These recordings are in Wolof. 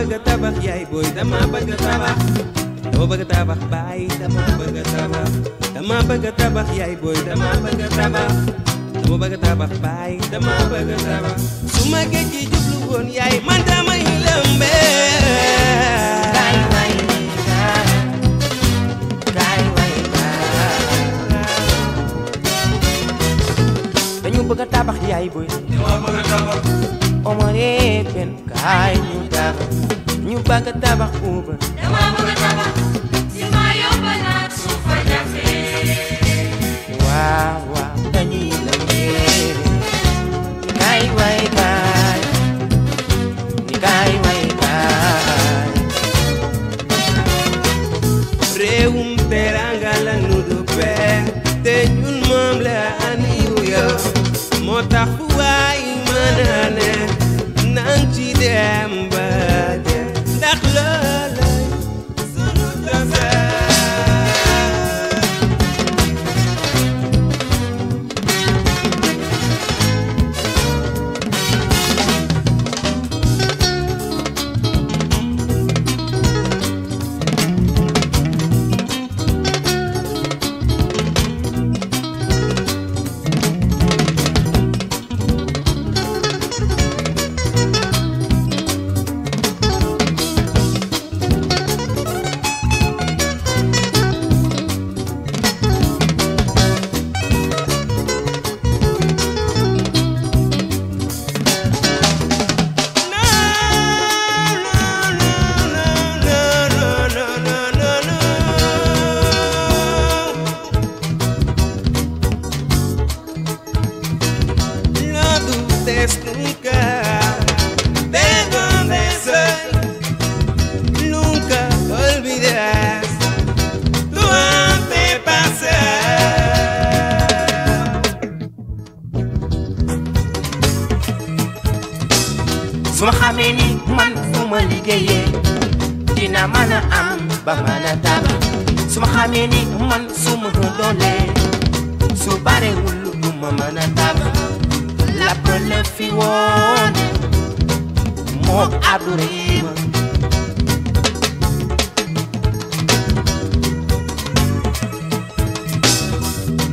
bëgg tabax yaay booy dama bëgg tabax dama bëgg tabax baay dama bëgg tabax dama bëgg tabax yaay booy dama bëgg tabax dama bëgg tabax baay dama bëgg tabax su ma géej gi jublu woon yaay man damay lëmbe kaay way dañu bëgg tabax yaay booy dama bëgg tabax Omare pen kaay ñu tabax ñu bëgg tabax Uber dama bëgg tabax si ma yomba naat su fa jafe waaw waaw dañuy la yéene kaay way kaay ni kaay way kaay réewum teranga la nu duppee te ñun moom la aniyu yow moo tax fu waay mën a ne nang ci dem ba dem ndax loolay sunu cosaan nunca de dónde soy, nunca olvidarás tu antepasado. su ma xamee ni man fu ma liggéeyee dina mën a am ba mën a tabax su ma xamee ni man su ma doolee su barewul du ma mën a tabax lapp la fi woon moom Abdou Rima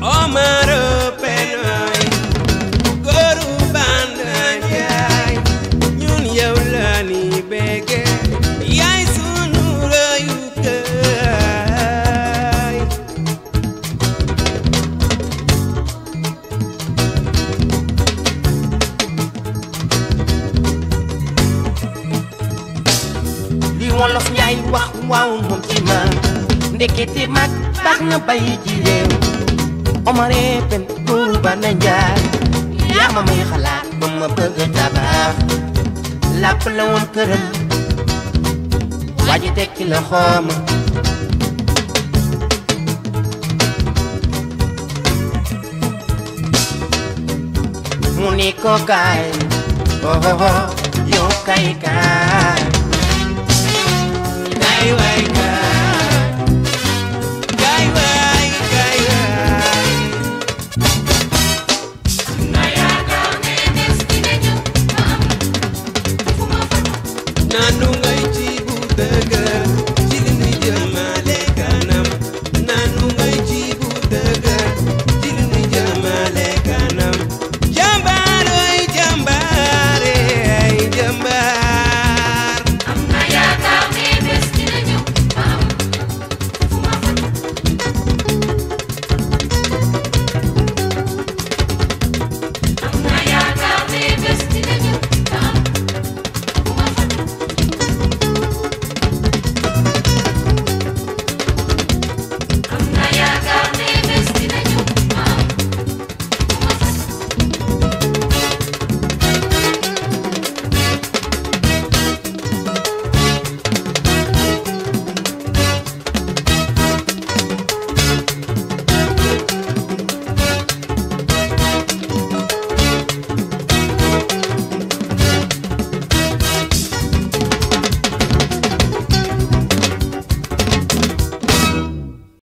Omaro Penoy góoru Bandan yaay ñun yow la ni bége yaay sunu royukaay li wolof Njaay wax waaw moom ci ma ndekete mag tax na bay ji réew Omare pen góoru Bandan Njaay yaa ma may xalaat ba ma bëgg tabax làpp la woon këram waa ji tekki la xooma mu ni ko kaay oh yow kay kaay ay waay